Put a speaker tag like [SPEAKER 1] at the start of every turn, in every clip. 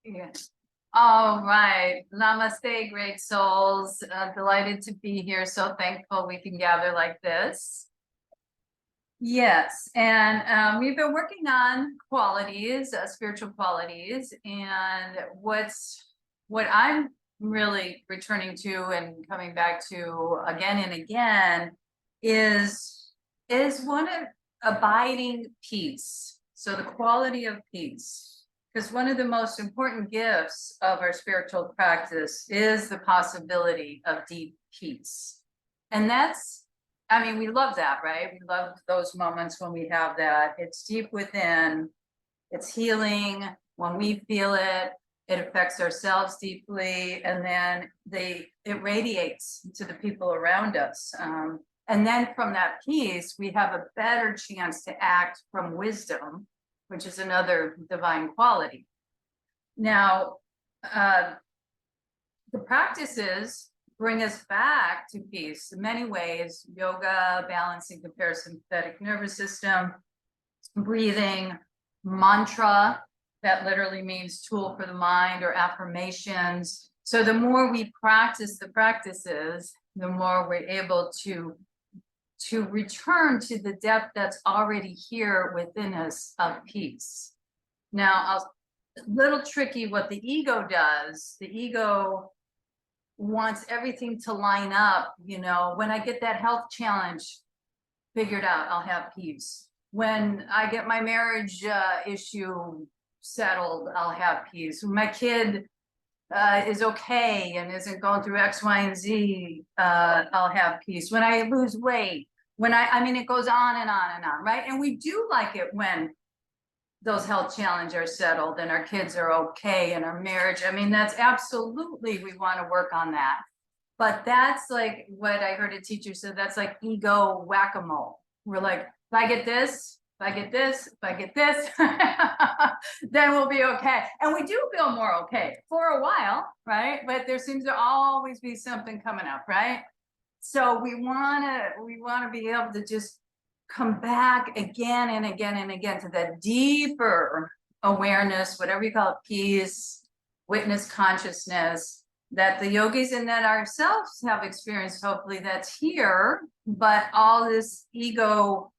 [SPEAKER 1] Yeah. All right. Namaste, great souls. Delighted to be here. So thankful we can gather like this. Yes, and we've been working on qualities, spiritual qualities, and what I'm really returning to and coming back to again and again is one of abiding peace. So the quality of peace, because one of the most important gifts of our spiritual practice is the possibility of deep peace, and I mean, we love that, right? We love those moments when we have that. It's deep within, it's healing. When we feel it, it affects ourselves deeply, and then it radiates to the people around us. And then from that peace, we have a better chance to act from wisdom, which is another divine quality. Now, the practices bring us back to peace in many ways: yoga, balancing the parasympathetic nervous system, breathing, mantra, that literally means tool for the mind, or affirmations. So the more we practice the practices, the more we're able to return to the depth that's already here within us of peace. Now, a little tricky what the ego does. The ego wants everything to line up. You know, when I get that health challenge figured out, I'll have peace. When I get my marriage issue settled, I'll have peace. When my kid is okay and isn't going through X, Y, and Z, I'll have peace. When I lose weight, I mean, it goes on and on and on, right? And we do like it when those health challenges are settled and our kids are okay and our marriage. I mean, that's absolutely, we want to work on that. But that's like what I heard a teacher say, that's like ego whack-a-mole. We're like, if I get this, if I get this, if I get this, then we'll be okay. And we do feel more okay for a while, right? But there seems to always be something coming up, right? So we wanna be able to just come back again and again and again to that deeper awareness, whatever you call it, peace, witness consciousness, that the yogis and that ourselves have experienced. Hopefully that's here, but all this ego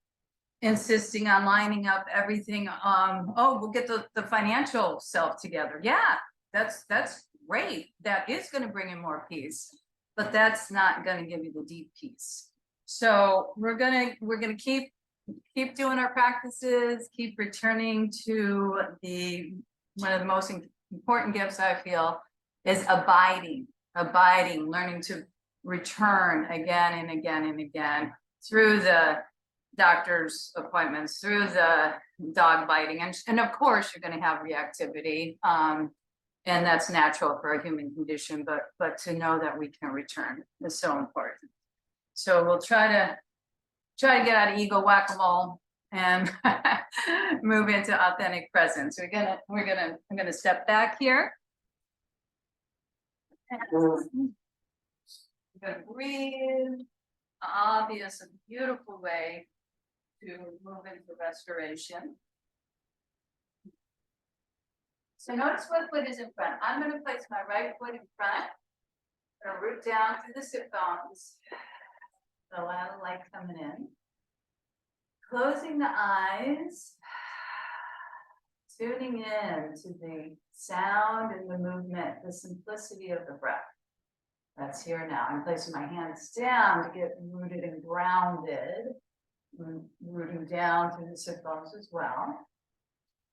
[SPEAKER 1] insisting on lining up everything. Oh, we'll get the financial self together. Yeah, that's great. That is going to bring in more peace, but that's not going to give you the deep peace. So we're gonna keep doing our practices, keep returning to one of the most important gifts I feel is abiding, learning to return again and again and again through the doctor's appointments, through the dog biting, and of course you're going to have reactivity, and that's natural for a human condition, but to know that we can return is so important. So we'll try to get out of ego whack-a-mole and move into authentic presence. I'm gonna step back here. I'm gonna breathe. Obvious and beautiful way to move into restoration. So notice what foot is in front. I'm going to place my right foot in front. I'm going to root down through the sit bones. A lot of light coming in. Closing the eyes. Tuning in to the sound and the movement, the simplicity of the breath. That's here now. I'm placing my hands down to get rooted and grounded. Rooting down through the sit bones as well.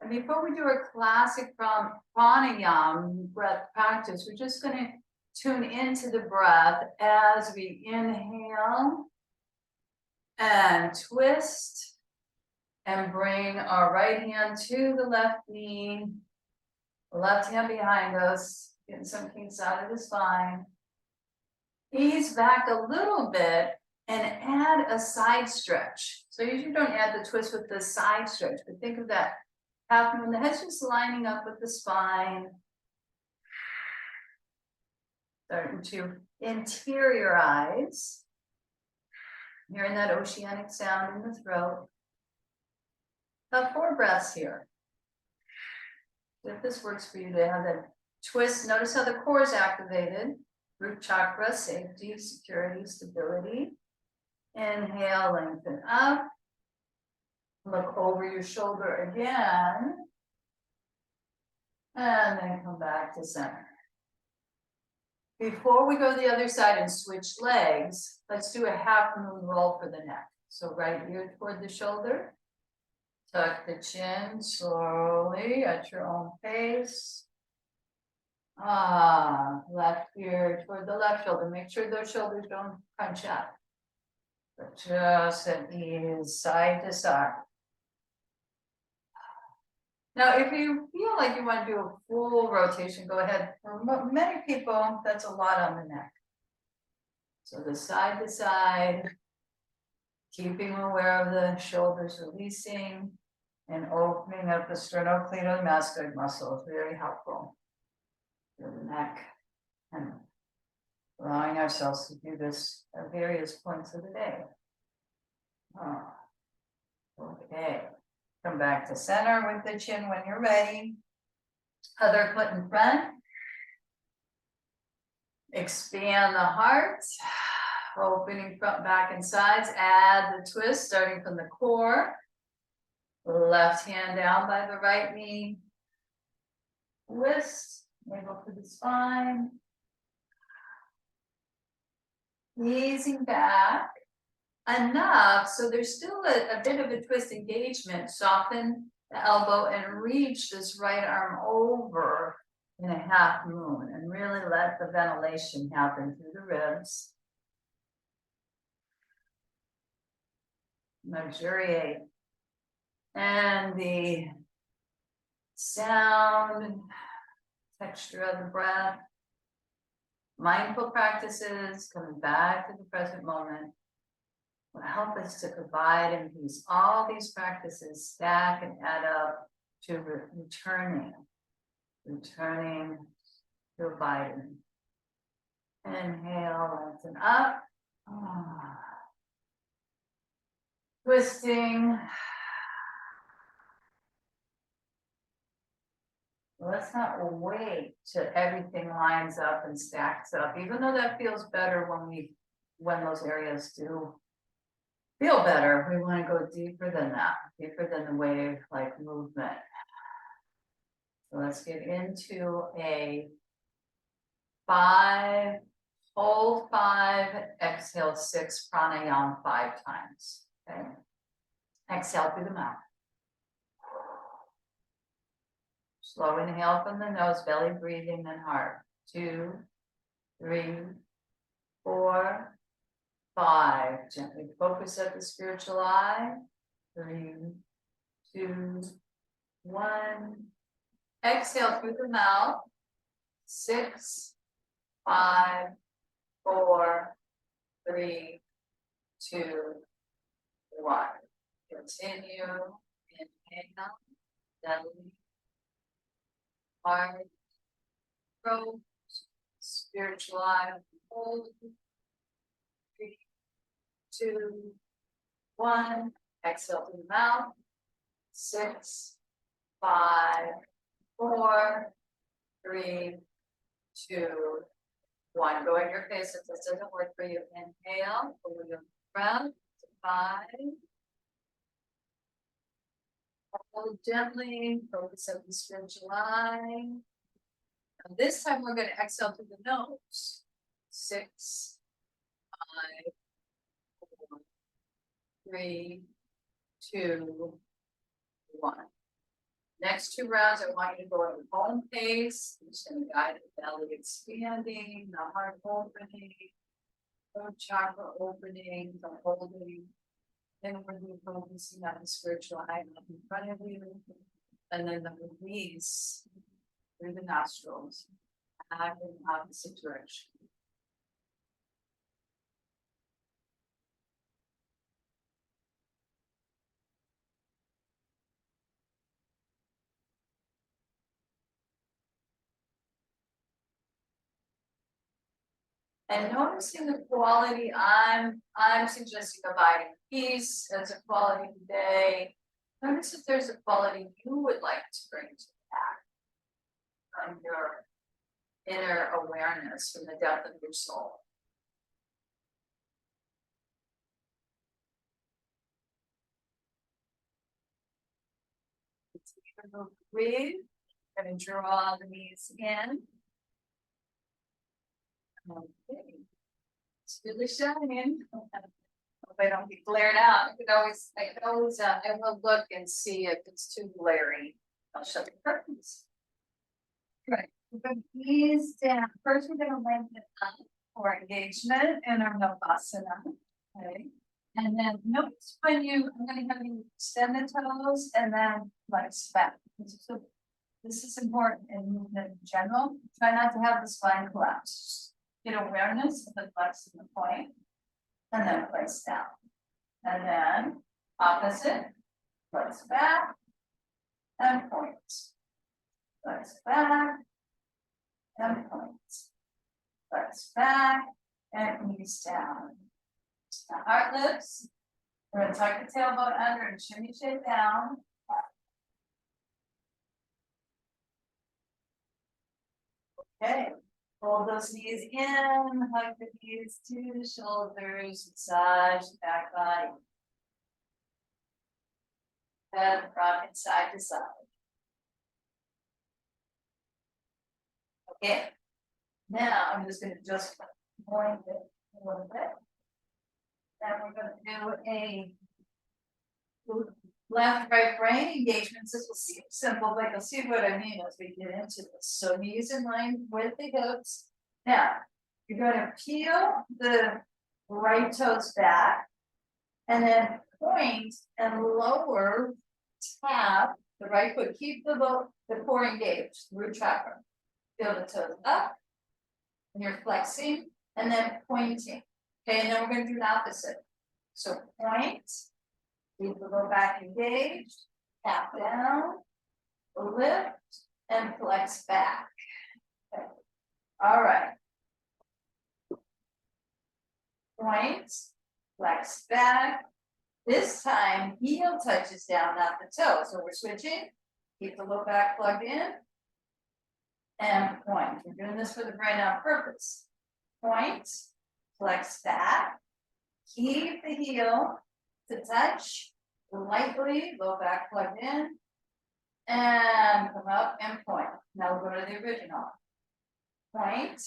[SPEAKER 1] And before we do our classic pranayama breath practice, we're just going to tune into the breath as we inhale and twist and bring our right hand to the left knee, left hand behind us, getting some kinks out of the spine. Ease back a little bit and add a side stretch. So usually don't add the twist with the side stretch, but think of that happening when the head's just lining up with the spine. Starting to interiorize. Hearing that oceanic sound in the throat. About 4 breaths here. If this works for you to have that twist, notice how the core is activated. Root chakra, safety, security, stability. Inhale, lengthen up. Look over your shoulder again. And then come back to center. Before we go to the other side and switch legs, let's do a half moon roll for the neck. So right ear toward the shoulder. Tuck the chin slowly at your own pace. Left ear toward the left shoulder. Make sure those shoulders don't crunch up. But just at ease, side to side. Now, if you feel like you want to do a full rotation, go ahead. For many people, that's a lot on the neck. So the side to side, keeping aware of the shoulders releasing and opening up the sternocleidomastoid muscle is very helpful for the neck, and allowing ourselves to do this at various points of the day. Okay. Come back to center with the chin when you're ready. Other foot in front. Expand the heart. Opening front, back, and sides. Add the twist starting from the core. Left hand down by the right knee. Twist. Navel to the spine. Easing back. Enough so there's still a bit of a twist engagement. Soften the elbow and reach this right arm over in a half moon and really let the ventilation happen through the ribs. Luxuriate. And the sound and texture of the breath. Mindful practices, coming back to the present moment, will help us to abide in peace. All these practices stack and add up to returning to abiding. Inhale, lengthen up. Twisting. Let's not wait till everything lines up and stacks up, even though that feels better when those areas do feel better. We want to go deeper than that, deeper than the wave-like movement. So let's get into a 5, hold 5, exhale 6, pranayama 5 times. Okay. Exhale through the mouth. Slow inhale from the nose, belly breathing, and heart. 2, 3, 4, 5. Gently focus at the spiritual eye. 3, 2, 1. Exhale through the mouth. 6, 5, 4, 3, 2, 1. Continue. Inhale. Belly. Heart. Throat. Spiritual eye. Hold. 3, 2, 1. Exhale through the mouth. 6, 5, 4, 3, 2, 1. Go at your pace. If this doesn't work for you, inhale. Over your breath. 5. Hold gently. Focus on the spiritual eye. And this time we're going to exhale through the nose. 6, 5, 4, 3, 2, 1. Next 2 rounds, I want you to go at your own pace. I'm just going to guide the belly expanding, the heart opening, throat chakra opening, the holding. Then we're going to be focusing on the spiritual eye up in front of you, and then the release through the nostrils, back in the opposite direction. And noticing the quality, I'm suggesting abiding peace as a quality today. Notice if there's a quality you would like to bring to the act. from your inner awareness, from the depth of your soul. Breathe. I'm going to draw the knees in. Okay. It's really shining. Hope I don't get glared out. I will look and see if it's too glary. I'll shut the curtains. Right. We're going to ease down. First, we're going to lengthen up for engagement in our Navasana. Okay. And then notice when I'm going to have you extend the toes and then flex back. So this is important in movement in general. Try not to have the spine collapse. Get awareness of the flex and the point, and then flex down. And then opposite, flex back, and point. Flex back, and point. Flex back, and knees down. Now, heart lifts. We're going to tuck the tailbone under and shimmy shape down. Okay, fold those knees in, hug the knees to the shoulders, massage the back body. Head rocking side to side. Okay, now I'm just going to just point it a little bit. And we're going to do a left, right brain engagements. This will seem simple, but you'll see what I mean as we get into this. So knees in line with the hips. Now, you're going to peel the right toes back and then point and lower, tap the right foot. Keep the core engaged, root chakra. Feel the toes up, and you're flexing and then pointing. Okay, and then we're going to do the opposite. So point. Keep the low back engaged, tap down, lift, and flex back. Okay. All right. Point, flex back. This time, heel touches down, not the toe. So we're switching. Keep the low back plugged in. And point. We're doing this for the brain on purpose. Point, flex back. Keep the heel to touch. Lightly, low back plugged in, and come up and point. Now we'll go to the original. Point,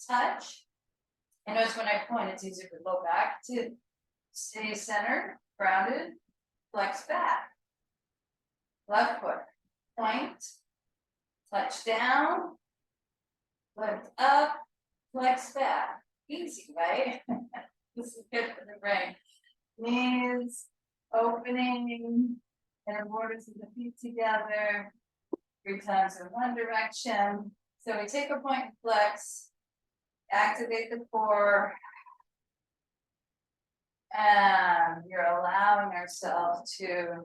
[SPEAKER 1] touch. And notice when I point, it's easier for low back to stay centered, grounded, flex back. Left foot, point, touch down, lift up, flex back. Easy, right? This is good for the brain. Knees opening and borders of the feet together 3 times in one direction. So we take a point and flex, activate the core, and you're allowing ourselves to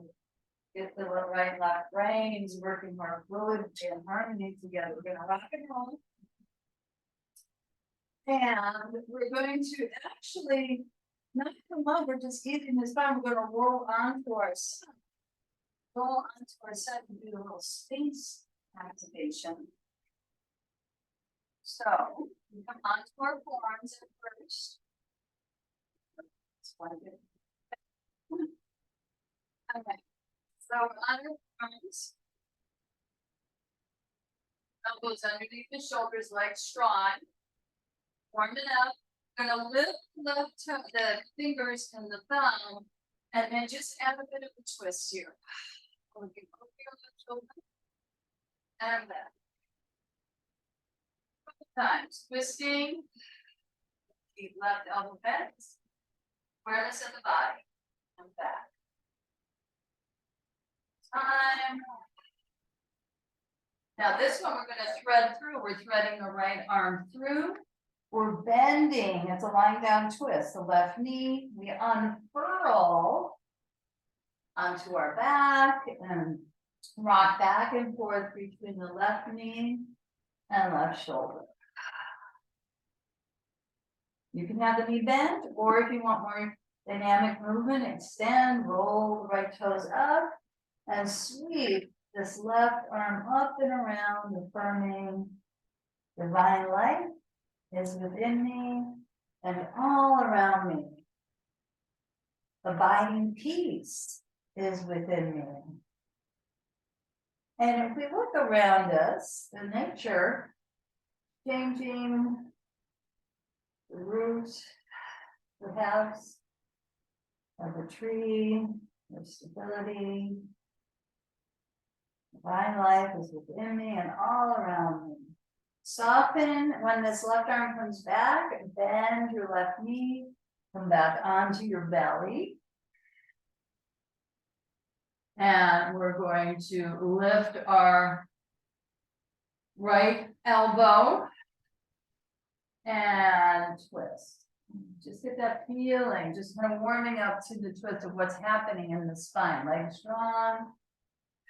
[SPEAKER 1] get the right left brains working more fluidly in harmony together. We're going to rock and roll. And we're going to actually not come up, we're just eating this time. We're going to roll onto our side. Roll onto our side and do a little space activation. So we come onto our forearms at first. Okay. So on our arms. Elbows underneath the shoulders, legs strong. Warm it up. We're gonna lift the fingers and the thumb, and then just add a bit of a twist here. We'll get over your left shoulder and back. Times twisting. Keep left elbow bent. Awareness of the body and back. Time. Now this one we're going to thread through. We're threading the right arm through. We're bending. It's a lying down twist. The left knee. We unfurl onto our back and rock back and forth between the left knee and left shoulder. You can have the knee bent, or if you want more dynamic movement, extend, roll the right toes up, and sweep this left arm up and around, affirming divine light is within me and all around me. Abiding peace is within me. And if we look around us, the nature changing, the roots, perhaps, of the tree, the stability, divine life is within me and all around me. Soften when this left arm comes back, bend your left knee, come back onto your belly. And we're going to lift our right elbow and twist. Just get that feeling, just kind of warming up to the twist of what's happening in the spine. Legs strong,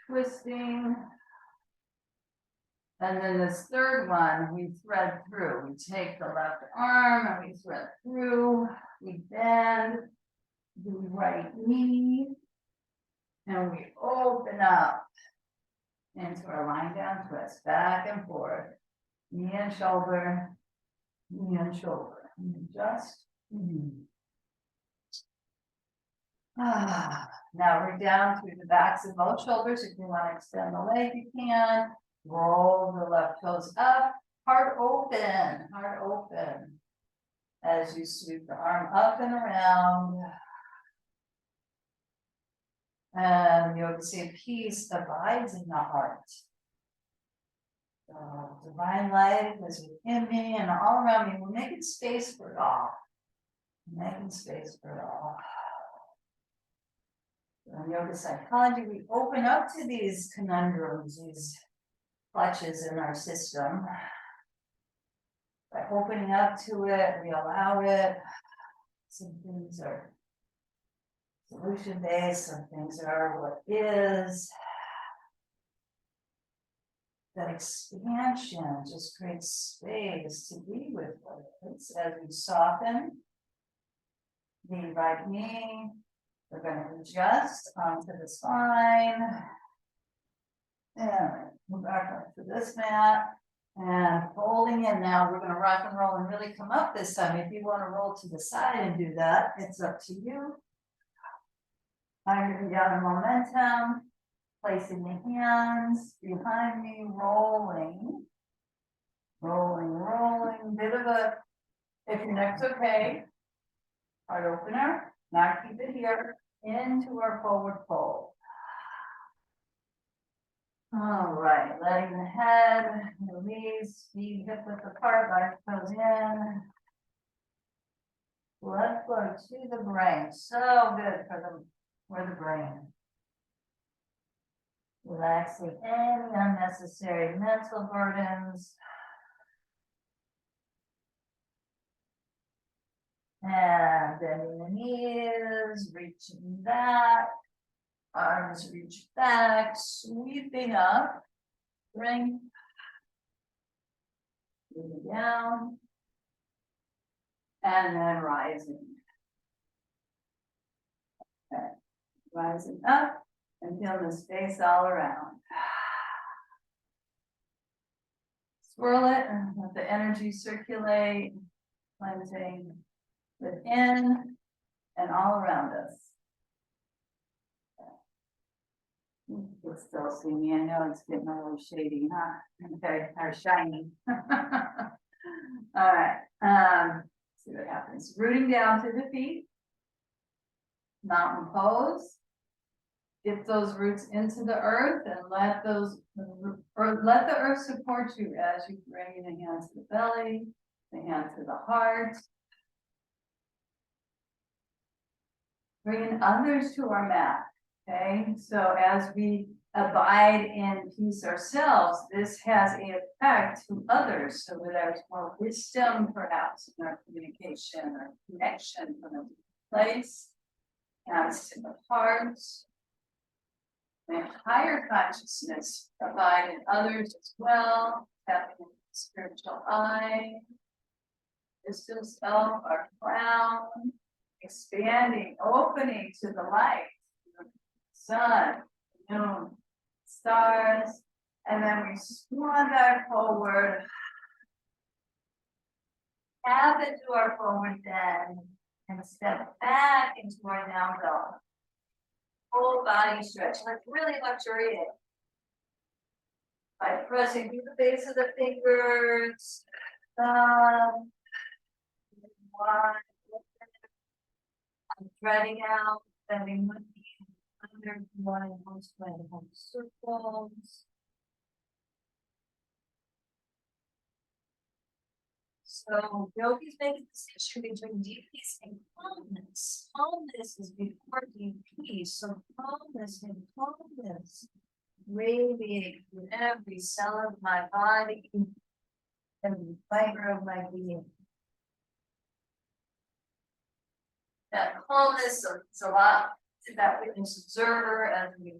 [SPEAKER 1] twisting. And then this third one, we thread through. We take the left arm and we thread through. We bend the right knee. And we open up into our lying down twist, back and forth, knee and shoulder, knee and shoulder. And just now we're down through the backs of both shoulders. If you want to extend the leg, you can. Roll the left toes up, heart open, as you sweep the arm up and around. And you'll see peace abides in the heart. So divine light is within me and all around me. We're making space for it all. Making space for it all. In yoga psychology, we open up to these conundrums, these clutches in our system. By opening up to it, we allow it. Some things are solution-based, some things are what is. That expansion just creates space to be with what is. As we soften the right knee, we're going to adjust onto the spine. And move back up to this mat. And folding in now, we're going to rock and roll and really come up this time. If you want to roll to the side and do that, it's up to you. I'm going to gather momentum, placing the hands behind me, rolling. Bit of a, if your neck's okay, heart opener. Now keep it here into our forward fold. All right, letting the head release, feet hip width apart, back toes in. Blood flow to the brain. So good for the brain. Relaxing any unnecessary mental burdens. And bending the knees, reaching back. Arms reach back, sweeping up, bring down, and then rising. Okay. Rising up and feel the space all around. Swirl it and let the energy circulate, cleansing within and all around us. You can still see me. I know it's getting a little shady, huh? Okay, or shiny. All right. See what happens. Rooting down to the feet. Mountain pose. Get those roots into the earth and let the earth support you as you bring the hands to the belly, the hand to the heart. Bringing others to our mat. Okay, so as we abide in peace ourselves, this has an effect to others. So there's more wisdom, perhaps, in our communication or connection from a place, as to the heart, and higher consciousness abide in others as well, tapping into the spiritual eye, wisdom self, our crown, expanding, opening to the light. Sun, moon, stars. And then we swan back forward. Tap into our forward bend and step back into our down dog. Whole body stretch. Let's really luxuriate by pressing through the base of the fingers. Thumb. One. I'm threading out, bending one knee under one most circles. So yogis make a distinction between deep peace and calmness. Calmness is before deep peace. So calmness and calmness radiate through every cell of my body, every fiber of my being. That calmness is a lot to that witness observer as we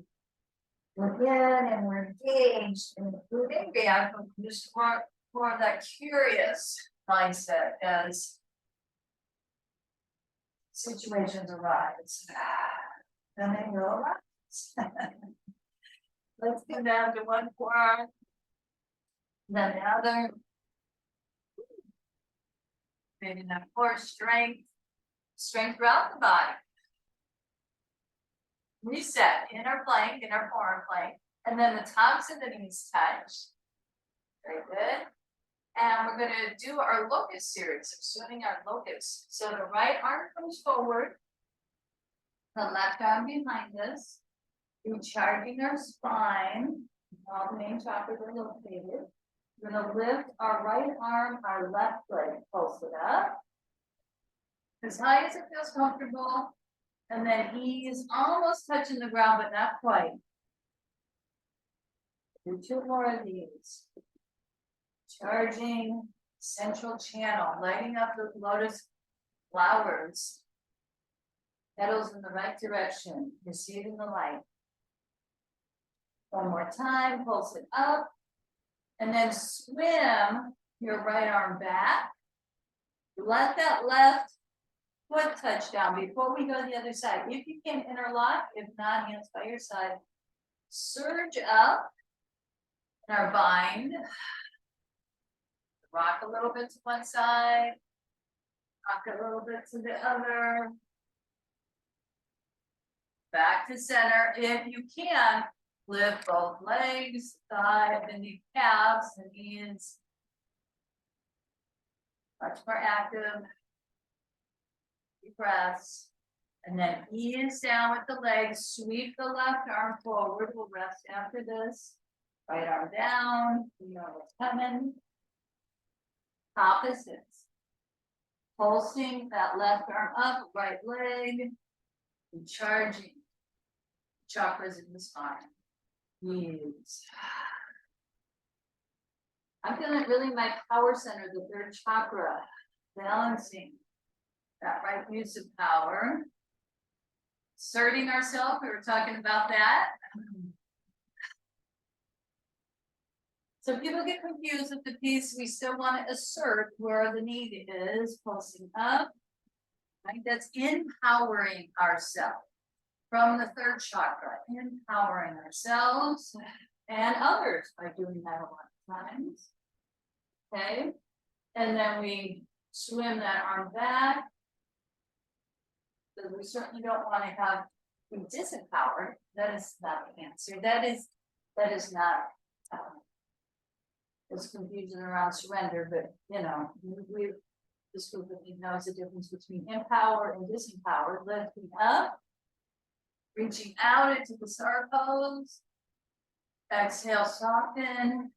[SPEAKER 1] look in and we're engaged in moving beyond just more of that curious mindset as situations arise. Then they will arise. Let's go down to one forearm, then the other. Maybe that core strength throughout the body. Reset, inner plank, inner forearm plank, and then the tops of the knees touch. Very good. And we're going to do our locust series of swimming our locust. So the right arm comes forward, the left arm behind us, recharging our spine. All the main chakras are located. We're going to lift our right arm, our left leg, pulse it up as high as it feels comfortable, and then ease, almost touching the ground, but not quite. Do two more of these. Charging central channel, lighting up the lotus flowers, petals in the right direction, receiving the light. One more time, pulse it up, and then swim your right arm back. Let that left foot touch down before we go to the other side. If you can interlock, if not, hands by your side. Surge up in our bind. Rock a little bit to one side, rock a little bit to the other. Back to center. If you can, lift both legs, thigh, and the calves, the knees. Much more active. Deep breaths. And then ease down with the legs. Sweep the left arm forward. We'll rest after this. Right arm down. You know what's coming. Opposites. Pulsing that left arm up, right leg, and charging chakras in the spine. Use. I'm feeling really my power center, the third chakra, balancing that right use of power. Asserting ourselves, we were talking about that. So people get confused with the piece. We still want to assert where the need is, pulsing up. Right? That's empowering ourselves from the third chakra, empowering ourselves and others by doing that a lot of times. Okay, and then we swim that arm back. Because we certainly don't want to be disempowered. That is not the answer. That is not. There's confusion around surrender, but you know, this group of you knows the difference between empower and disempowered. Lifting up, reaching out into the star pose. Exhale, soften.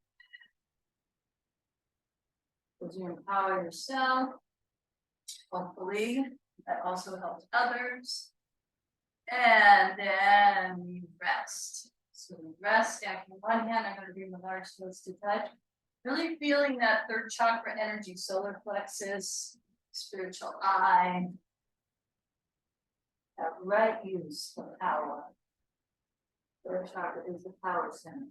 [SPEAKER 1] As you empower yourself, hopefully that also helps others. And then we rest. So we rest, stacking one hand. I'm going to bring the large toes to touch. Really feeling that third chakra energy, solar plexus, spiritual eye, that right use of power. Third chakra is the power center.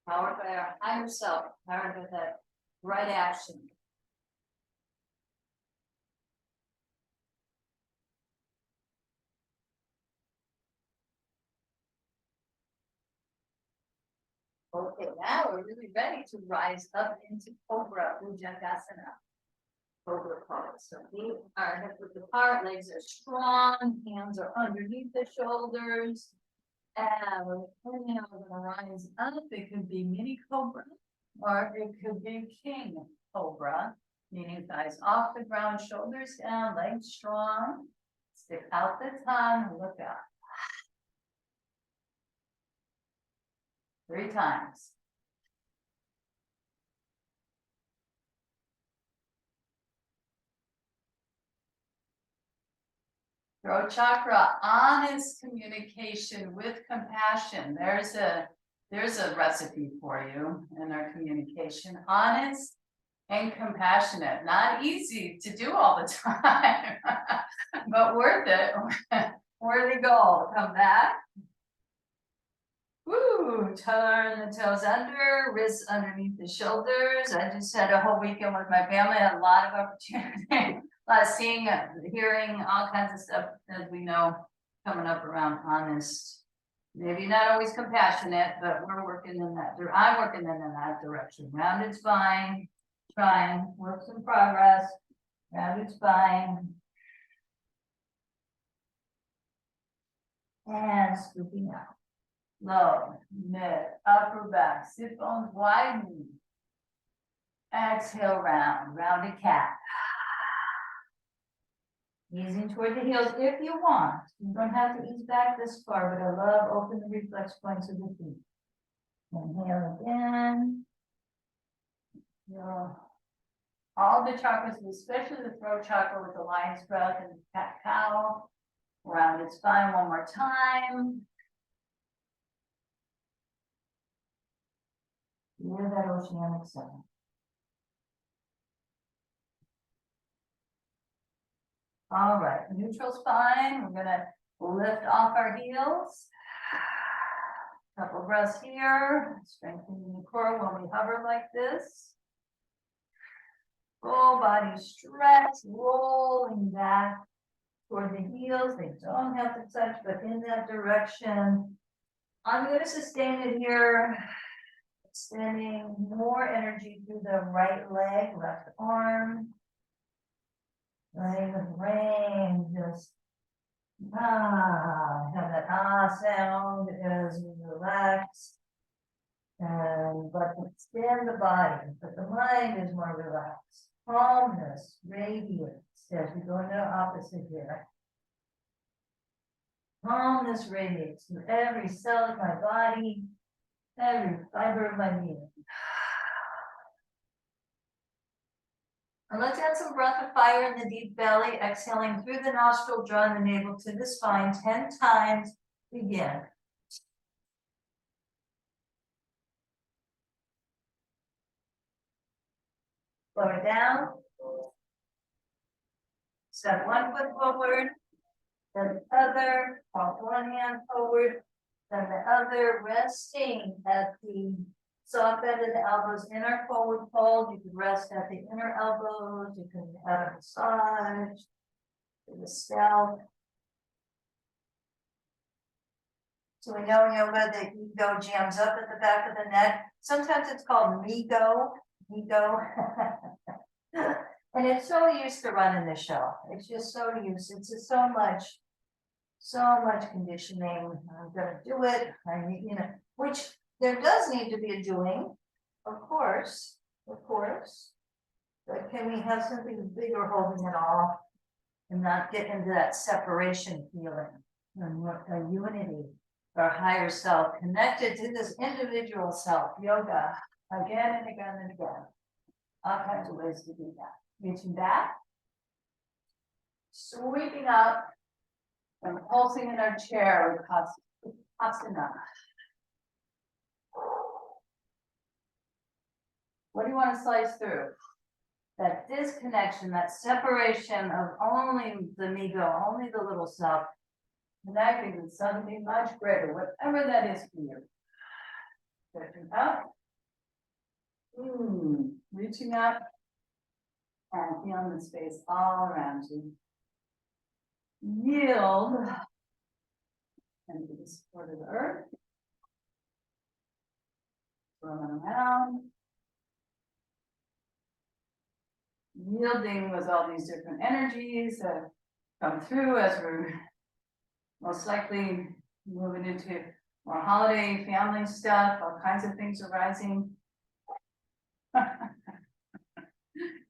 [SPEAKER 1] Powered by our higher self, powered by that right action. Okay, now we're really ready to rise up into Cobra Bhujangasana. Cobra pose. So we are hip width apart, legs are strong, hands are underneath the shoulders. And we're gonna rise up. It could be mini cobra, or it could be king cobra, meaning thighs off the ground, shoulders down, legs strong. Stick out the tongue, look up. 3 times. Throat chakra, honest communication with compassion. There's a recipe for you in our communication. Honest and compassionate. Not easy to do all the time, but worth it. Worthy goal. Come back. Woo, turn the toes under, wrists underneath the shoulders. I just had a whole weekend with my family. I had a lot of opportunity, a lot of seeing, hearing, all kinds of stuff, as we know, coming up around honest. Maybe not always compassionate, but we're working in that. I'm working in that direction. Rounded spine, trying, works in progress. Rounded spine. And scooping out. Low, mid, upper back, sit bones widen. Exhale, rounded cat. Easing toward the heels if you want. You don't have to ease back this far, but I love open the reflex points of the feet. Inhale again. Feel all the chakras, especially the throat chakra with the lion's breath and cat cow. Rounded spine one more time. Hear that oceanic sound. All right, neutral spine. We're gonna lift off our heels. Couple breaths here, strengthening the core when we hover like this. Full body stretch, rolling back toward the heels. They don't have to touch, but in that direction. I'm going to sustain it here. Extending more energy through the right leg, left arm. Letting the brain just have that sound as we relax. But extend the body, but the mind is more relaxed. Calmness, radiance, as we go into the opposite here. Calmness radiates through every cell of my body, every fiber of my being. And let's add some breath of fire in the deep belly, exhaling through the nostril, drawing the navel to the spine 10 times. Begin. Slow it down. Step 1 foot forward, then the other, walk one hand forward, then the other, resting at the soft bend of the elbows in our forward fold. You can rest at the inner elbows. You can add a massage to the scalp. So we know in yoga the ego jams up at the back of the neck. Sometimes it's called ego. And it's so used to running the show. It's just so used. It's just so much conditioning. I'm gonna do it. Which there does need to be a doing, of course. But can we have something bigger holding it all and not get into that separation feeling and a unity, our higher self connected to this individual self? Yoga again and again and again. All kinds of ways to do that. Reaching back, sweeping up, and pulsing in our chair with asana. What do you want to slice through? That disconnection, that separation of only the ego, only the little self, connecting with something much greater, whatever that is for you. Stretching up. Reaching up. And feeling the space all around you. Yield and to the support of the earth. Rolling around. Yielding with all these different energies that come through as we're most likely moving into more holiday family stuff, all kinds of things arising.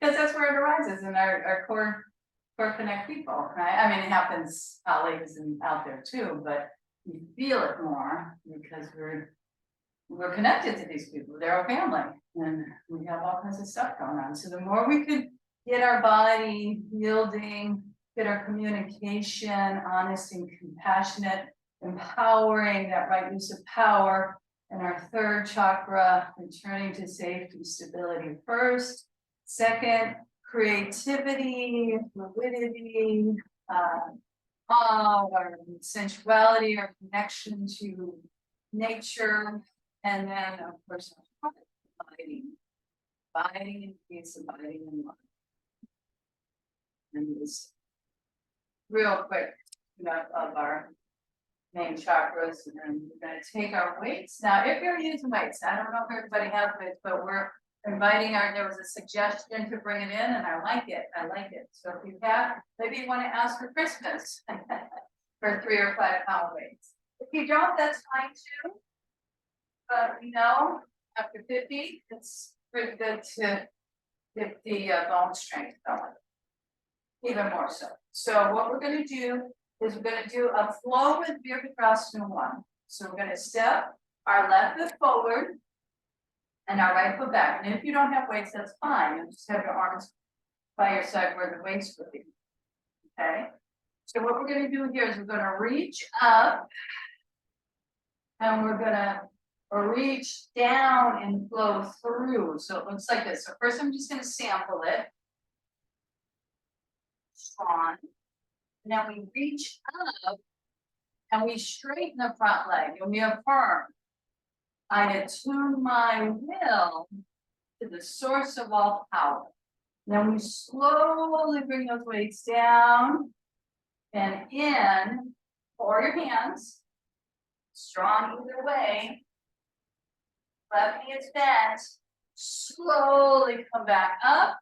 [SPEAKER 1] Because that's where it arises in our core connect people, right? I mean, it happens colleagues and out there too, but you feel it more because we're connected to these people. They're our family, and we have all kinds of stuff going on. So the more we could get our body yielding, get our communication honest and compassionate, empowering, that right use of power, and our third chakra, returning to safety, stability first. Second, creativity, fluidity, our sensuality, our connection to nature, and then of course abiding in peace, abiding in love. And this real quick, of our main chakras, and we're going to take our weights. Now, if you're using weights, I don't know if everybody has weights, but we're inviting there was a suggestion to bring it in, and I like it. So if you have, maybe you want to ask for Christmas for 3 or 5 pound weights. If you don't, that's fine too. But after 50, it's pretty good to get the bone strength going, even more so. So what we're going to do is we're going to do a flow with Virabhadrasana 1. So we're going to step our left foot forward and our right foot back. And if you don't have weights, that's fine. You just have your arms by your side where the weights would be. Okay. So what we're going to do here is we're going to reach up and we're going to reach down and flow through. So it looks like this. So first I'm just going to sample it. Strong. And then we reach up and we straighten the front leg and we affirm. I attune my will to the source of all power. Then we slowly bring those weights down and in for your hands. Strong either way. Left knee is bent. Slowly come back up.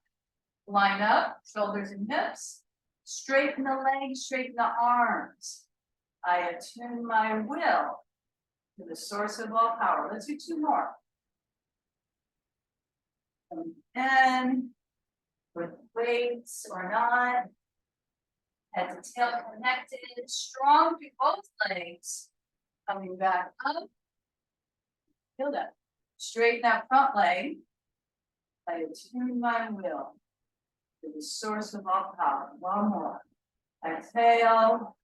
[SPEAKER 1] Line up, shoulders and hips. Straighten the legs, straighten the arms. I attune my will to the source of all power. Let's do 2 more. And with weights or not, head to tail connected, strong through both legs. Coming back up. Feel that. Straighten that front leg. I attune my will to the source of all power. 1 more. Exhale.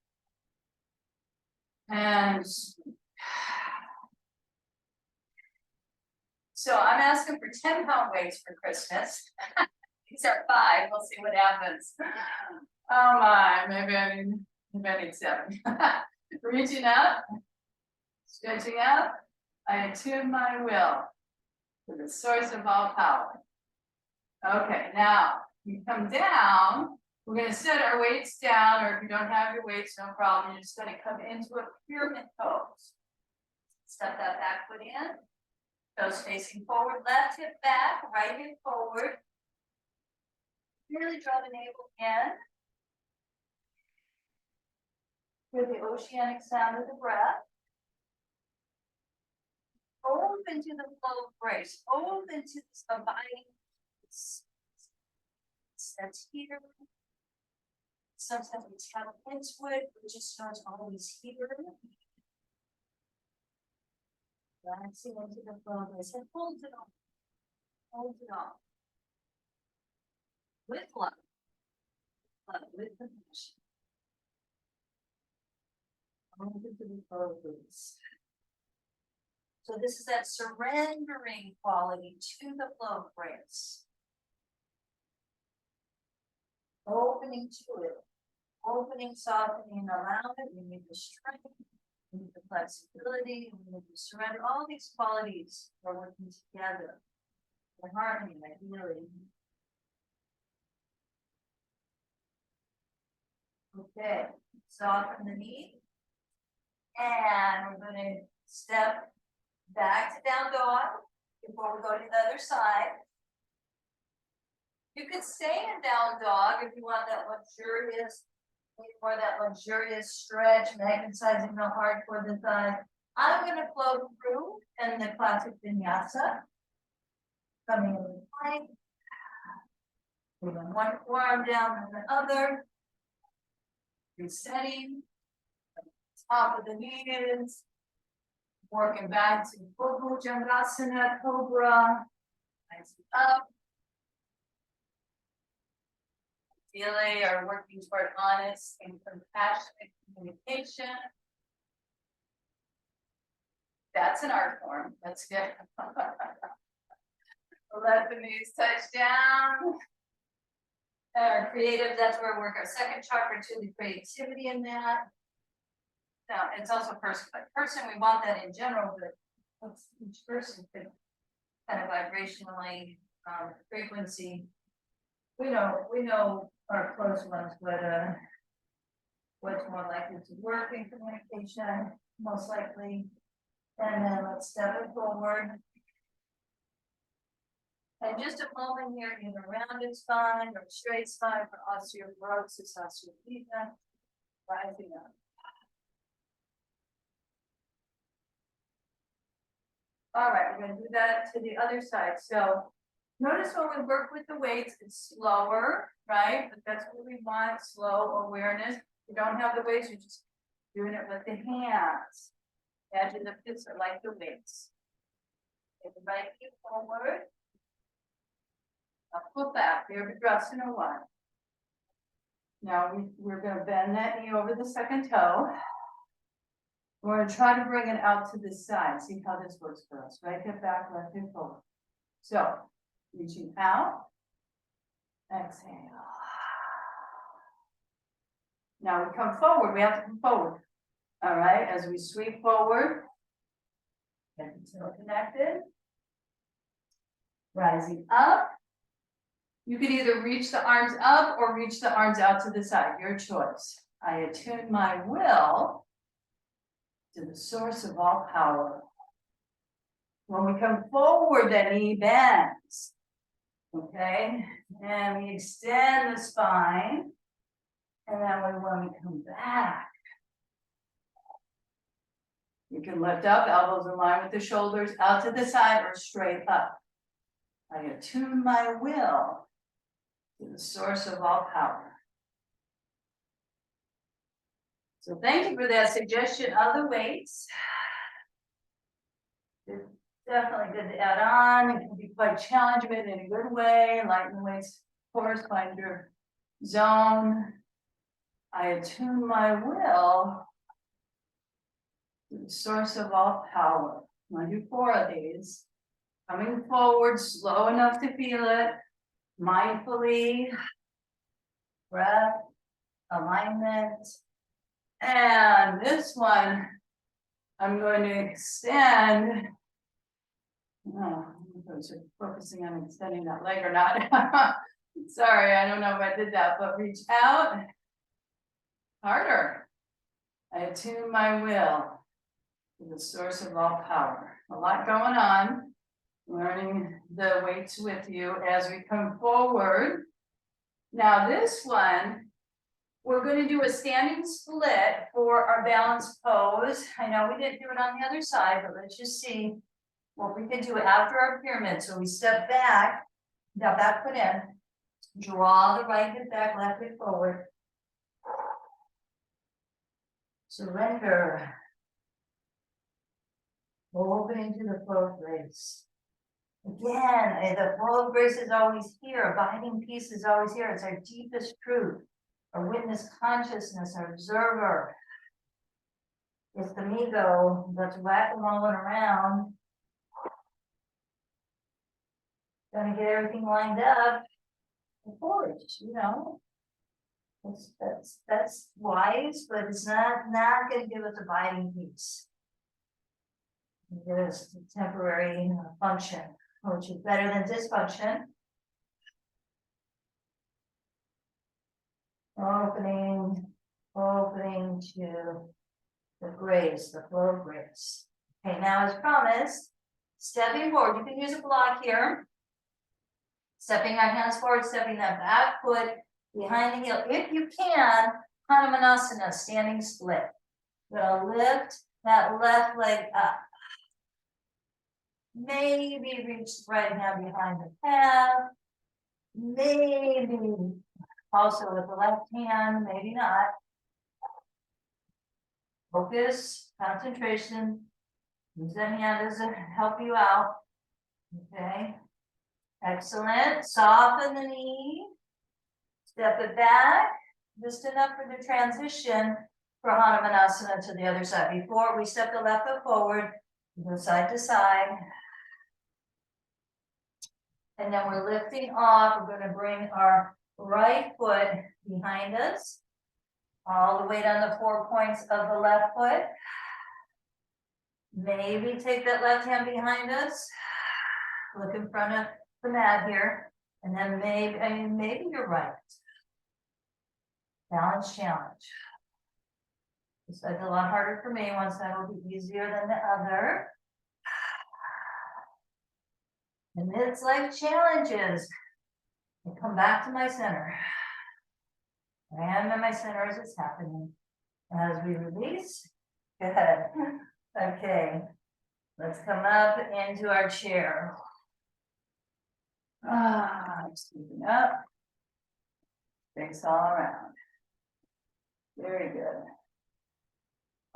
[SPEAKER 1] And so I'm asking for 10 pound weights for Christmas. These are 5. We'll see what happens. Oh my, maybe I need 7. Reaching up, stretching out. I attune my will to the source of all power. Okay, now you come down. We're going to set our weights down, or if you don't have your weights, no problem. You're just going to come into a pyramid pose. Step that back foot in. Toes facing forward, left hip back, right hip forward. Really draw the navel in. Hear the oceanic sound of the breath. Open to the flow of grace. Open to this abiding peace that's here. Sometimes we tap into it, we just know it's always here. Relaxing into the flow of grace and hold it on. Hold it on. With love. With compassion. Hold it to the flow of grace. So this is that surrendering quality to the flow of grace. Opening to it. Opening, softening, allow it. We need the strength. We need the flexibility. We need to surrender. All these qualities are working together. The harmony, the healing. Okay. Soften the knee. And we're going to step back to down dog. before we go to the other side. You could stay in down dog if you want that luxurious, more that luxurious stretch, magnetizing the heart for the thigh. I'm gonna flow through in the classic vinyasa. Coming in plank. Moving one forearm down and the other. Resetting. Top of the knees. Working back to full Bhujangasana, Cobra. Nice up. Ideally, are working toward honest and compassionate communication. That's an art form. That's good. Let the knees touch down. Our creative, that's where we work our second chakra to the creativity in that. Now, it's also person by person. We want that in general, but each person could kind of vibrationally, frequency. We know our close ones, what's more likely to work in communication, most likely. And then let's step it forward. And just a moment here, either rounded spine or straight spine for osteoporosis, osteopenia, rising up. All right, we're gonna do that to the other side. So notice when we work with the weights, it's slower, right? But that's what we want, slow awareness. You don't have the weights, you're just doing it with the hands. Edge of the fists are like the weights. Take the right knee forward. Now pull back, Virabhadrasana 1. Now we're gonna bend that knee over the second toe. We're gonna try to bring it out to this side. See how this works for us. Right hip back, left hip forward. So, reaching out. Exhale. Now we come forward. We have to come forward. All right, as we sweep forward. Get the toe connected. Rising up. You could either reach the arms up or reach the arms out to the side. Your choice. I attune my will to the source of all power. When we come forward, that knee bends. Okay, and we extend the spine. And then when we come back, you can lift up, elbows in line with the shoulders, out to the side or straight up. I attune my will to the source of all power. So thank you for that suggestion of the weights. It's definitely good to add on. It can be quite challenging in a good way. Lighten the weights, of course, find your zone. I attune my will to the source of all power. I'm going to do 4 of these. Coming forward, slow enough to feel it. Mindfully. Breath, alignment. And this one, I'm going to extend. Oh, I was focusing on extending that leg or not. Sorry, I don't know if I did that, but reach out. Harder. I attune my will to the source of all power. A lot going on. Learning the weights with you as we come forward. Now this one, we're going to do a standing split for our balance pose. I know we didn't do it on the other side, but let's just see what we can do after our pyramid. So we step back, got that foot in, draw the right hip back, left hip forward. Surrender. Opening to the flow of grace. Again, the flow of grace is always here. Abiding peace is always here. It's our deepest truth. Our witness consciousness, our observer. It's the ego that's whack-a-moling around. Gonna get everything lined up. Of course, you know. That's wise, but it's not gonna give us abiding peace. Give us a temporary function, which is better than dysfunction. Opening to the grace, the flow of grace. Okay, now as promised, stepping forward. You can use a block here. Stepping our hands forward, stepping that back foot behind the heel. If you can, Hanumanasana, standing split. We're gonna lift that left leg up. Maybe reach the right hand behind the calf. Maybe also with the left hand, maybe not. Focus, concentration. Use that hand as to help you out. Okay. Excellent. Soften the knee. Step it back. Just enough for the transition for Hanumanasana to the other side. Before we step the left foot forward, go side to side. And then we're lifting off. We're going to bring our right foot behind us. All the way down the 4 points of the left foot. Maybe take that left hand behind us. Look in front of the mat here. And then maybe you're right. Balance challenge. This side's a lot harder for me. One side will be easier than the other. And it's like challenges. I come back to my center. I am in my center as it's happening. As we release, good. Okay, let's come up into our chair. Scooping up. Face all around. Very good.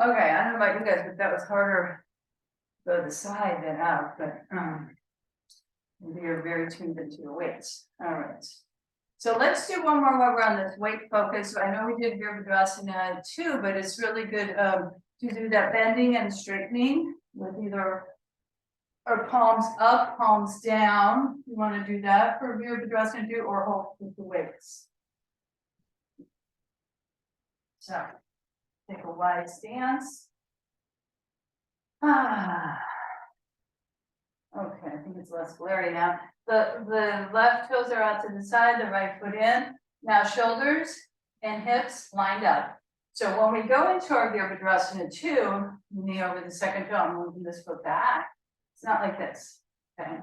[SPEAKER 1] Okay, I don't know about you guys, but that was harder to go to the side than out, but maybe you're very tuned into your weights. All right. So let's do one more while we're on this weight focus. I know we did Virabhadrasana too, but it's really good to do that bending and straightening with either our palms up, palms down. You want to do that for Virabhadrasana too, or hold with the weights. So take a wide stance. Okay, I think it's less blurry now. The left toes are out to the side, the right foot in. Now shoulders and hips lined up. So when we go into our Virabhadrasana 2, knee over the second toe, I'm moving this foot back. It's not like this, okay?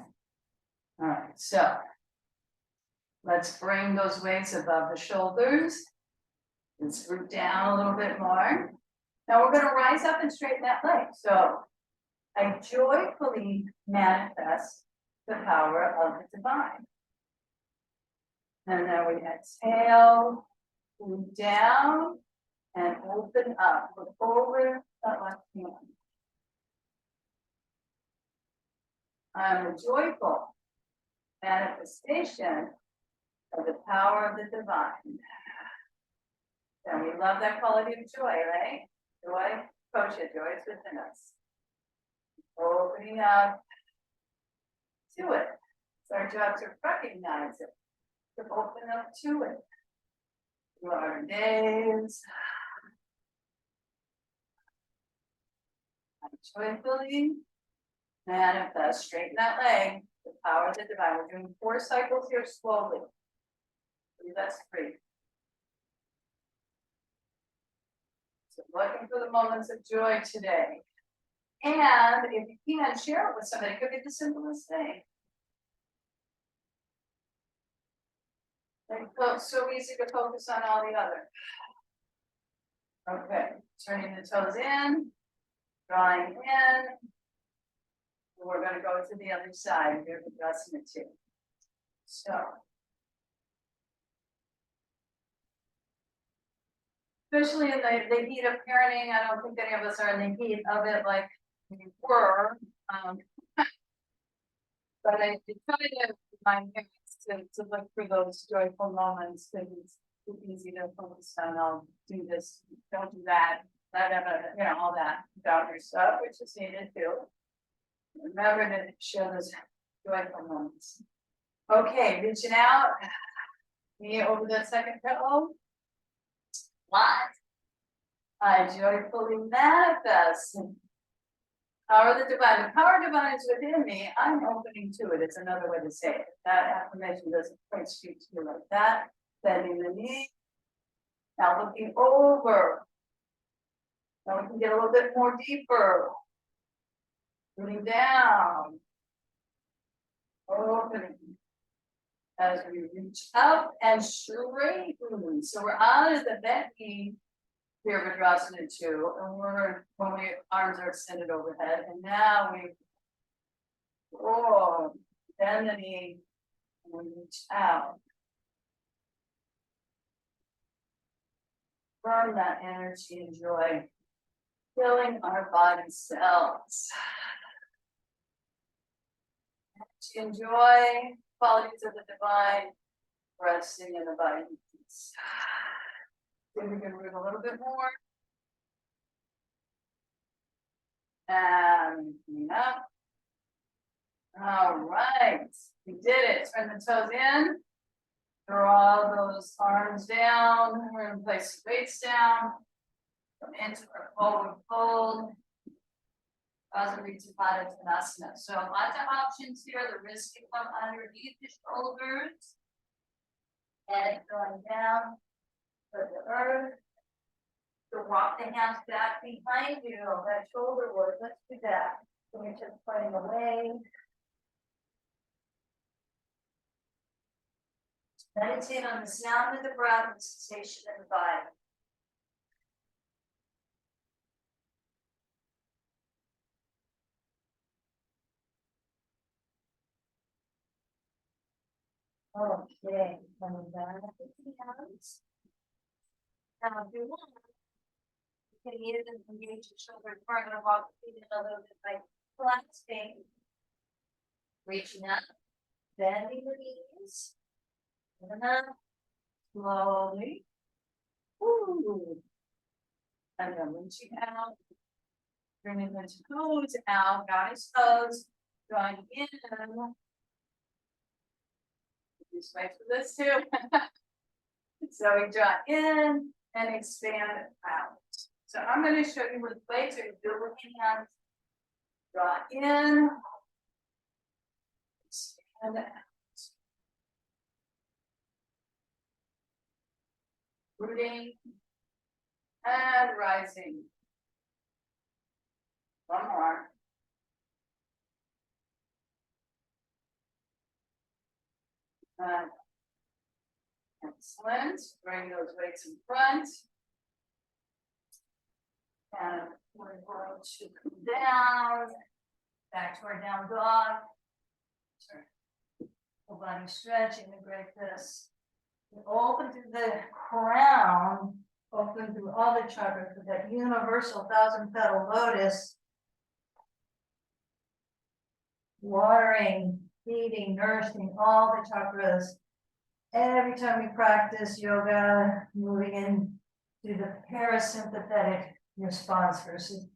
[SPEAKER 1] All right, so let's bring those weights above the shoulders. Let's root down a little bit more. Now we're gonna rise up and straighten that leg. So I joyfully manifest the power of the divine. And then we exhale, move down, and open up. Look over that left hand. I'm a joyful manifestation of the power of the divine. And we love that quality of joy, right? Joy, kosha, joy is within us. Opening up to it. It's our job to recognize it, to open up to it. Through our days. Joyfully manifest, straighten that leg, the power of the divine. We're doing 4 cycles here slowly. That's 3. So looking for the moments of joy today. And if you can share it with somebody, it could be the simplest thing. It's so easy to focus on all the other. Okay, turning the toes in, drawing in. We're going to go to the other side. We're adjusting it too. So, especially in the heat of parenting, I don't think any of us are in the heat of it like we were. But I try to remind parents to look for those joyful moments, because it's too easy to focus on, I'll do this, don't do that, all that boundary stuff, which is needed too. Remember to show those joyful moments. Okay, reaching out, knee over the second toe. What? I joyfully manifest. Power of the divine. The power of divine is within me. I'm opening to it. It's another way to say it. That affirmation doesn't quite speak to you like that. Bending the knee. Now looking over. Now we can get a little bit more deeper. Moving down. Opening. As we reach up and straighten. So we're out of the bent knee here, Virasana 2, and we're when we arms are extended overhead, and now we bend the knee and we reach out. From that energy and joy, filling our body cells. To enjoy qualities of the divine, resting in the body. Then we can root a little bit more. And clean up. All right, we did it. Turn the toes in. Draw those arms down. We're going to place the weights down. Come into our forward fold. Tanasana. So lots of options here. The wrists can come underneath the shoulders. And going down to the earth. So walk the hands back behind you. That shoulder work. Let's do that. So we're just pointing away. Meditate on the sound of the breath and sensation in the body. Okay, coming down with the hands. Now, if you want, you can either engage your shoulders. We're going to walk the feet in a little bit like collapsing, reaching up, bending the knees. Slowly. Woo. And then reaching out. Bringing the toes out. God is toes. Drawing in. Just wait for this too. So we draw in and expand out. So I'm going to show you with weights. So you do with hands. Draw in. Expand out. Rooting and rising. One more. Excellent. Bring those weights in front. And we're going to come down. Back to our down dog. Full body stretch, integrate this. Open through the crown, open through all the chakras with that universal 1,000-petal lotus. Watering, feeding, nourishing all the chakras. Every time we practice yoga, moving into the parasympathetic response versus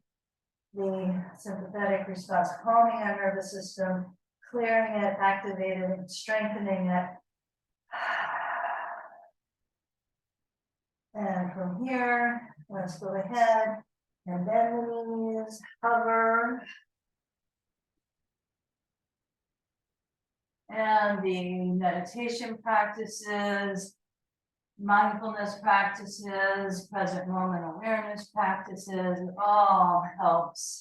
[SPEAKER 1] the sympathetic response, calming our nervous system, clearing it, activating it, strengthening it. And from here, let's go ahead and bend the knees, hover. And the meditation practices, mindfulness practices, present moment awareness practices, it all helps.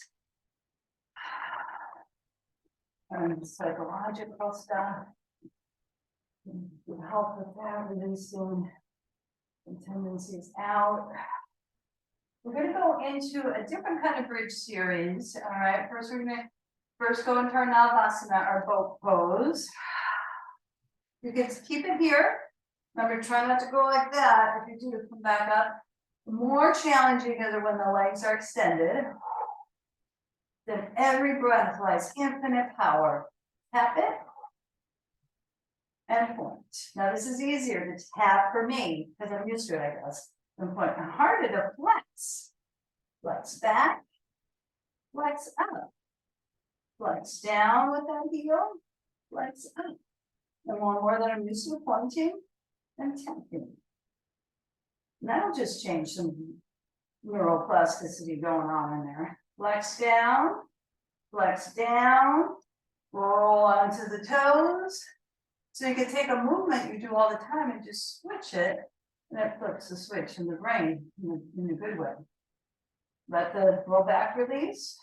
[SPEAKER 1] And psychological stuff can help with that, releasing tendencies out. We're going to go into a different kind of bridge series. All right, first we're going to go into our Navasana, our boat pose. You can keep it here. Remember, try not to go like that. If you do, come back up. More challenging is when the legs are extended. Then every breath lies infinite power. Tap it. And point. Now this is easier to tap for me because I'm used to it, I guess. And point. And harder to flex. Flex back. Flex up. Flex down with that heel. Flex up. And one more that I'm used to, pointing and tapping. And that'll just change some neuroplasticity going on in there. Flex down. Roll onto the toes. So you can take a movement you do all the time and just switch it, and it flips the switch in the brain in a good way. Let the roll back release.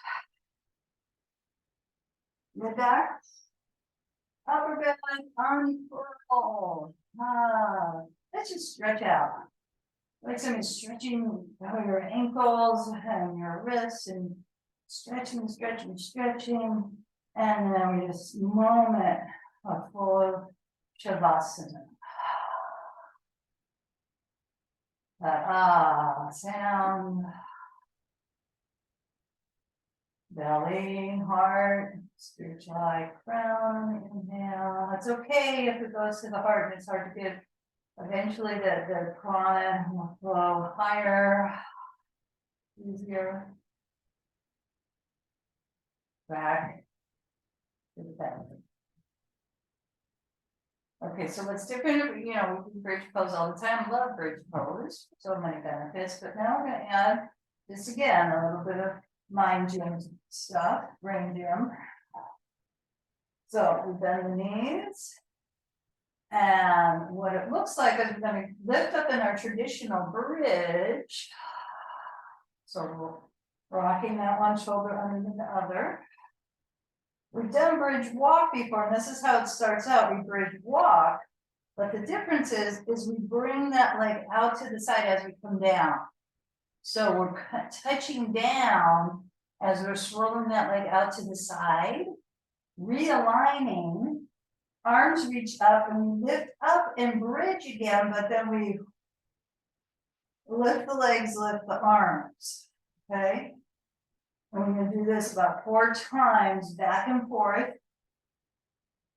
[SPEAKER 1] Mid back. Upper belly uncurl. Let's just stretch out. Like something stretching your ankles and your wrists and stretching, stretching, stretching. And then we just moment of full Shavasana. That sound. Belly, heart, spiritual eye, crown, inhale. It's okay if it goes to the heart and it's hard to give. Eventually the prana will flow higher, easier. Back to the belly. Okay, so what's different, you know, we do bridge pose all the time. Love bridge pose, so many benefits, but now we're gonna add this again, a little bit of mind gym stuff, brain gym. So we bend the knees. And what it looks like is we're going to lift up in our traditional bridge. So we're rocking that one shoulder under the other. We've done bridge walk before, and this is how it starts out. We bridge walk, but the difference is we bring that leg out to the side as we come down. So we're touching down as we're swirling that leg out to the side, realigning. Arms reach up and we lift up and bridge again, but then we lift the legs, lift the arms, okay? And we're gonna do this about 4 times, back and forth.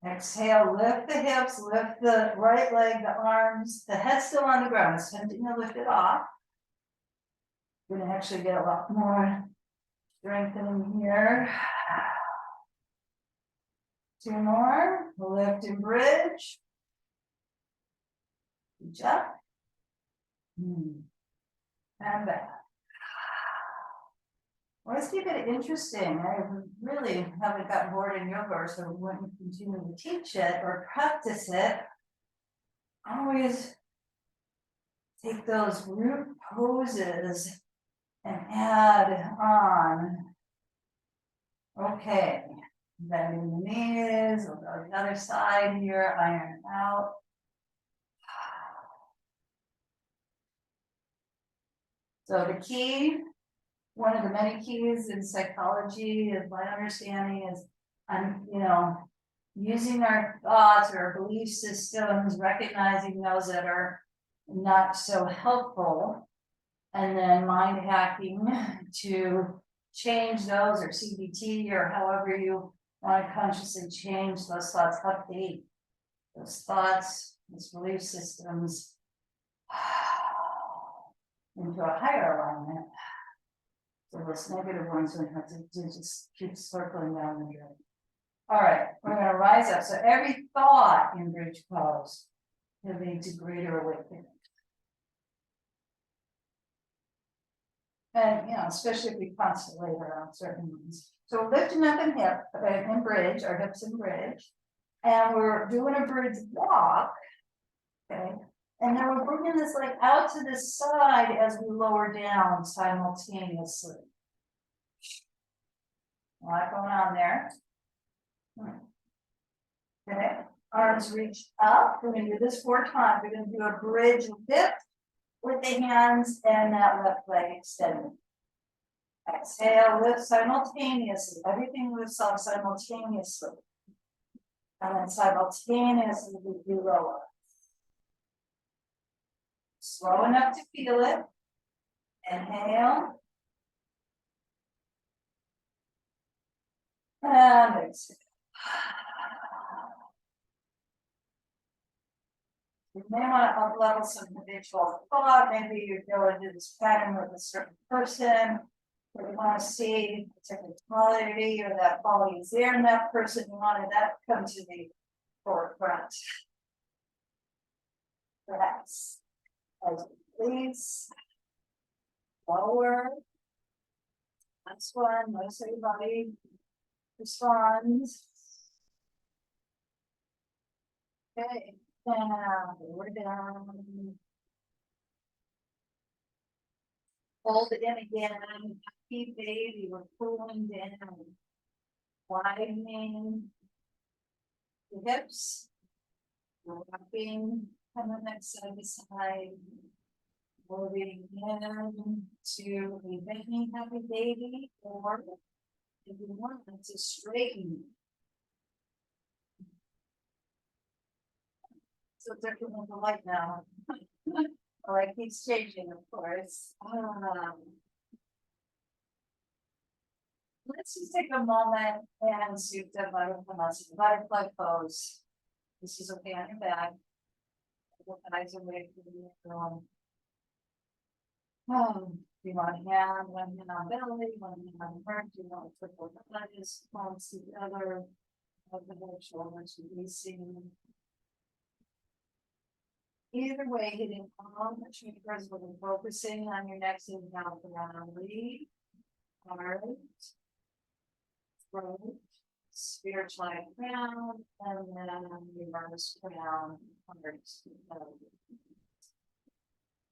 [SPEAKER 1] Exhale, lift the hips, lift the right leg, the arms, the head still on the ground. It's tempting to lift it off. We're gonna actually get a lot more strengthening here. 2 more, lift and bridge. Reach up. And back. Let's keep it interesting. I really haven't gotten bored in yoga, so we wouldn't continue to teach it or practice it. Always take those root poses and add on. Okay. Bending the knees, we'll go to the other side here, iron out. So the key, one of the many keys in psychology, is my understanding is, using our thoughts or our belief systems, recognizing those that are not so helpful, and then mind hacking to change those, or CBT, or however you want to consciously change those thoughts, update those thoughts, those belief systems into a higher alignment. So those negative ones we have to do, just keep circling down the drain. All right, we're going to rise up. So every thought in bridge pose will lead to greater awakening. And especially if we constantly around certain ones. So we're lifting up in hip in bridge, our hips in bridge, and we're doing a bridge walk. Okay, and then we're bringing this leg out to the side as we lower down simultaneously. A lot going on there. Okay, arms reach up. We're going to do this 4 times. We're going to do a bridge lift with the hands and that left leg extended. Exhale, lift simultaneously. Everything lifts off simultaneously. And then simultaneously we do lower. Slow enough to feel it. Inhale. And exhale. You may want to up-level some habitual thought. Maybe you go into this pattern with a certain person. Or you want to see a particular quality, or that quality is there in that person. You want that to come to the forefront. Relax. As please. Lower. Next one. Notice how your body responds. Okay. Down, we're down. Hold it in again. Happy baby, we're cooling down. Widening. the hips. Rocking from the next side to side. Moving in to a bending happy baby, or if you want to straighten. So different with the light now. Oh, it keeps changing, of course. Let's just take a moment and do the butterfly pose. This is okay on your back. The eyes are away from you. You want hand, one hand on belly, one hand on heart, you want to triple the legs, palms together, of the head, shoulders releasing. Either way, hitting all the chakras, we're focusing on your next inhale around lead, heart, throat, spiritual crown, and then reverse crown, heart,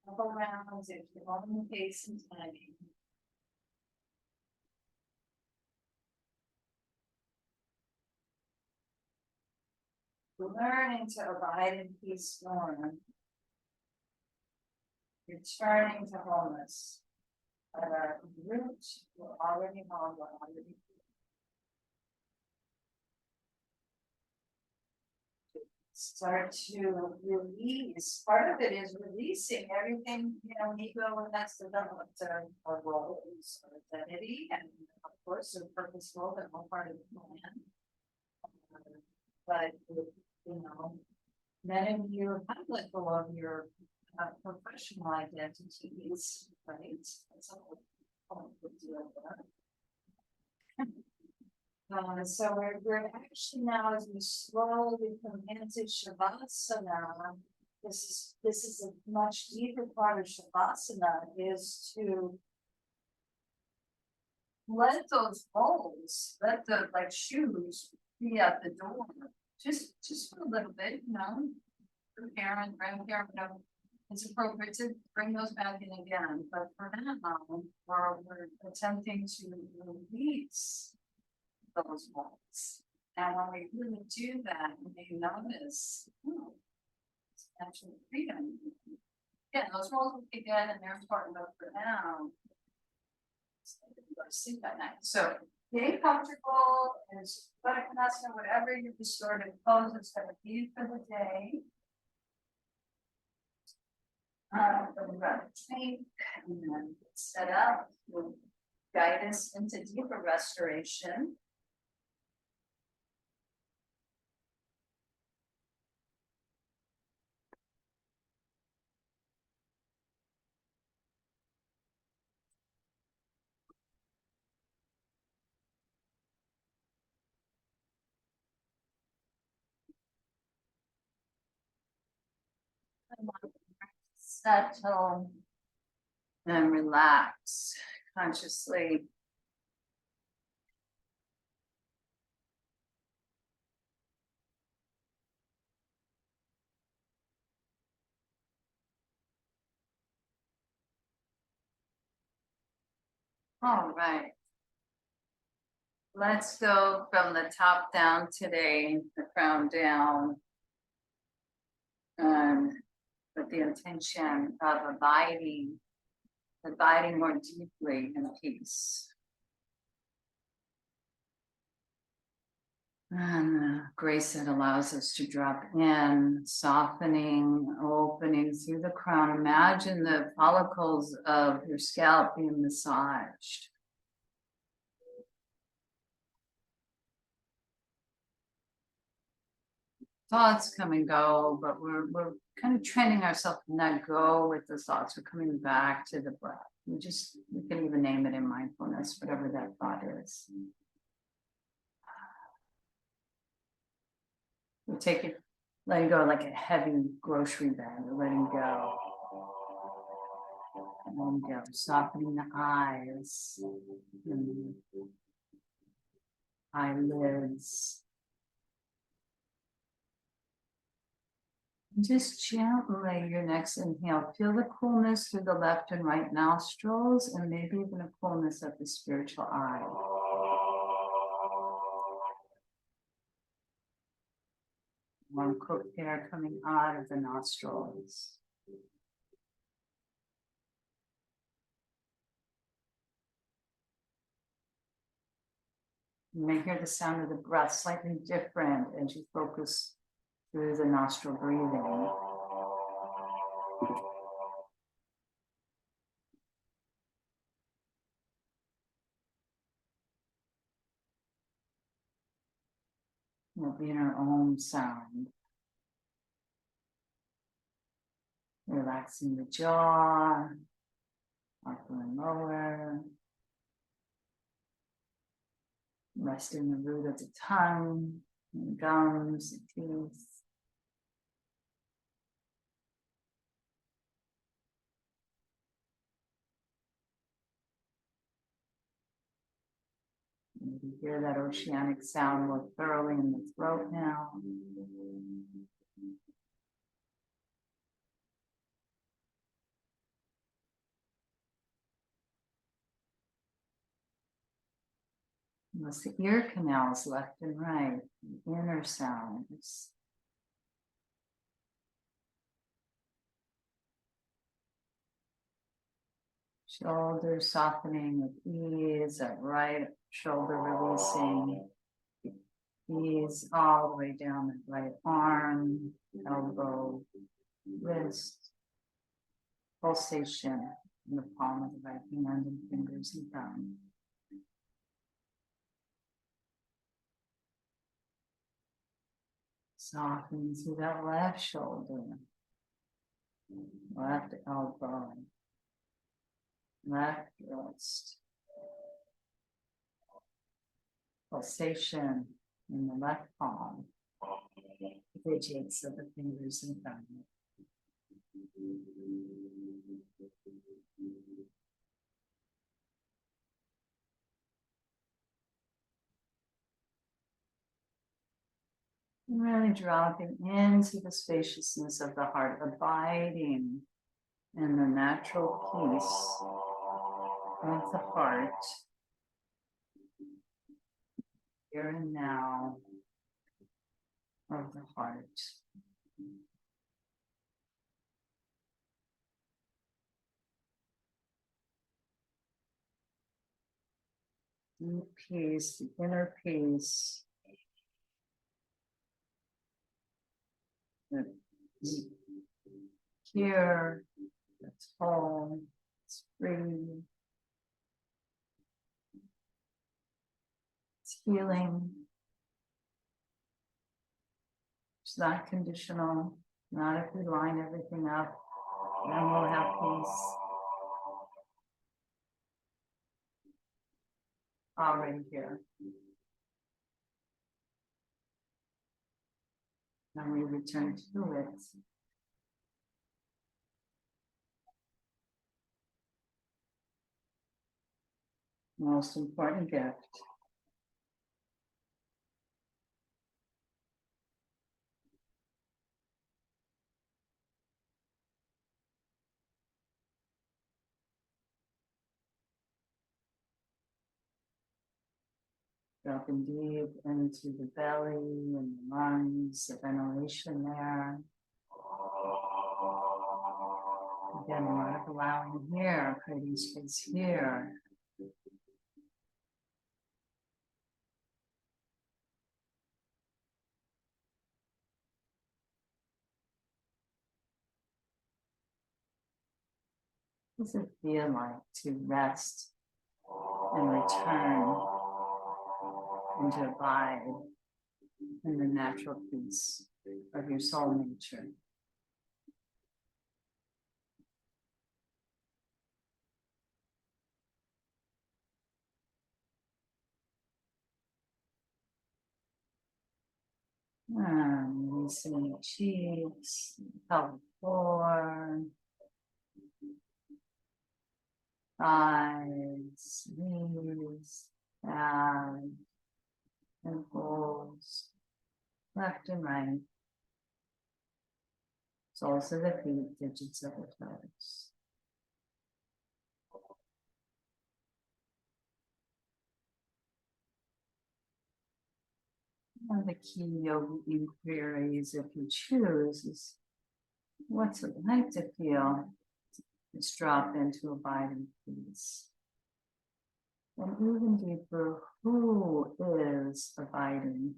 [SPEAKER 1] couple rounds if you're on the pace and timing. Learning to abide in peace storm. Returning to wholeness. At our root, we're already home, we're already here. Start to release. Part of it is releasing everything, ego, and that's developed our roles, our identity, and of course, a purposeful, but all part of the plan. But many of you have let go of your professional identities, right? That's all we do there. So we're actually now, as we slowly come into Shavasana, this is a much deeper part of Shavasana, is to let those holes, let the shoes be at the door. Just for a little bit, for parent, grandparent, it's appropriate to bring those back in again. But for now, we're attempting to release those walls. And when we really do that, you notice, it's actually freedom. Yeah, those walls will kick in and they're important, but for now, sleep at night. So getting comfortable and whatever your restorative pose is going to be for the day. We're going to take and then set up, will guide us into deeper restoration. Settle and relax consciously. All right. Let's go from the top down today, the crown down. With the intention of abiding more deeply in peace. And the grace that allows us to drop in, softening, opening through the crown. Imagine the follicles of your scalp being massaged. Thoughts come and go, but we're kind of training ourselves to not go with the thoughts. We're coming back to the breath. We can even name it in mindfulness, whatever that thought is. We take it, letting go like a heavy grocery bag. We're letting go. Letting go, softening the eyes, and eyelids. Just gently, your next inhale, feel the coolness through the left and right nostrils, and maybe even a coolness of the spiritual eye. warm cooked air coming out of the nostrils. You may hear the sound of the breath slightly different as you focus through the nostril breathing. We'll be in our own sound. Relaxing the jaw, upper and lower. Resting the root of the tongue, and gums, and teeth. Maybe hear that oceanic sound more thoroughly in the throat now. Notice the ear canals left and right, the inner sounds. Shoulder softening with ease, that right shoulder releasing. Ease all the way down the right arm, elbow, wrist. Pulsation in the palm of the right hand and fingers and thumb. Softening through that left shoulder, left elbow, left wrist. Pulsation in the left palm, digits of the fingers and thumb. And really dropping into the spaciousness of the heart, abiding in the natural peace of the heart, here and now of the heart. Deep peace, the inner peace. That's here, that's home, it's free, it's healing. It's not conditional, not if we line everything up, then we'll have peace. Already here. And we return to it. Most important gift. Dropping deep into the belly and the lungs, the ventilation there. Again, a lot of allowing here, creating space here. What does it feel like to rest and return and to abide in the natural peace of your soul nature? Releasing the cheeks, pelvic floor, thighs, knees, calves, ankles, left and right, soles of the feet, digits of the toes. One of the key yoga inquiries, if you choose, is what's it like to feel? Let's drop into abiding peace. And even deeper, who is abiding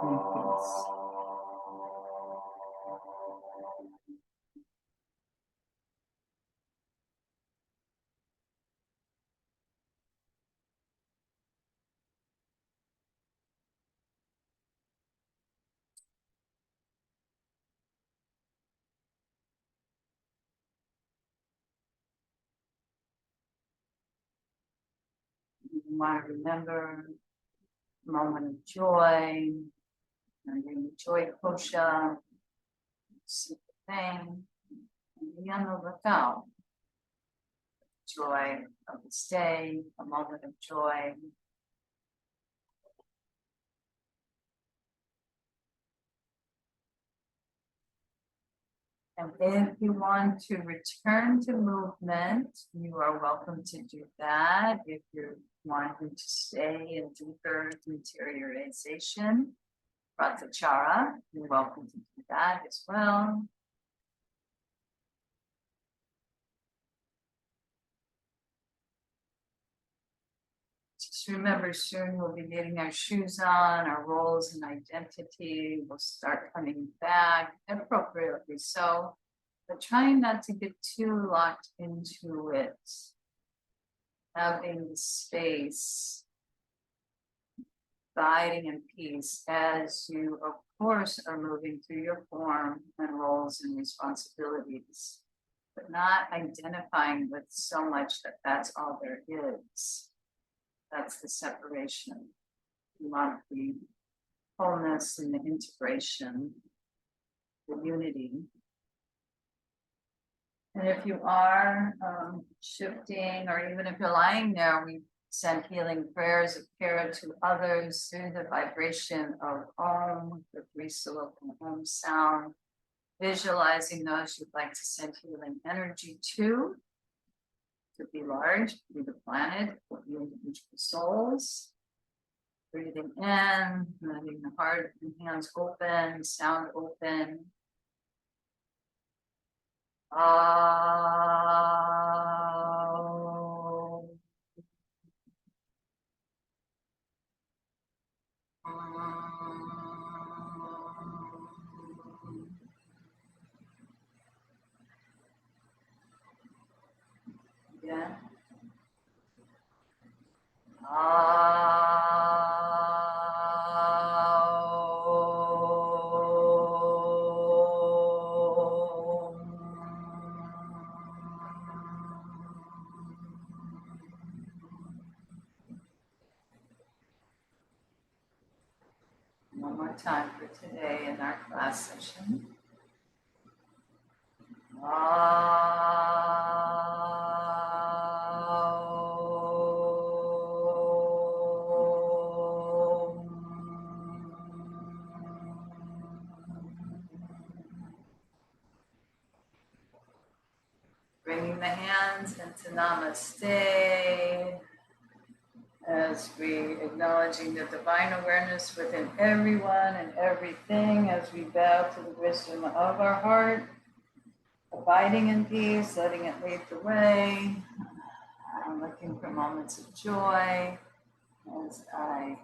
[SPEAKER 1] in peace? You want to remember a moment of joy, and then the joy kosha, see the thing, and begin to look out. Joy of this day, a moment of joy. And if you want to return to movement, you are welcome to do that. If you're wanting to stay in deeper interiorization, pratyachara, you're welcome to do that as well. Just remember, soon we'll be getting our shoes on, our roles and identity will start coming back appropriately so, but trying not to get too locked into it. Having the space, abiding in peace as you, of course, are moving through your form and roles and responsibilities, but not identifying with so much that that's all there is. That's the separation. You want the wholeness and the integration, the unity. And if you are shifting, or even if you're lying there, we send healing prayers of care to others through the vibration of Om, the three-syllable Om sound, visualizing those you'd like to send healing energy to. Could be large, could be the planet, could be individual souls. Breathing in, letting the heart and hands open, sound open. Yeah. One more time for today in our class session. Bringing the hands into Namaste as we acknowledging the divine awareness within everyone and everything as we bow to the wisdom of our heart, abiding in peace, letting it lead the way, looking for moments of joy as I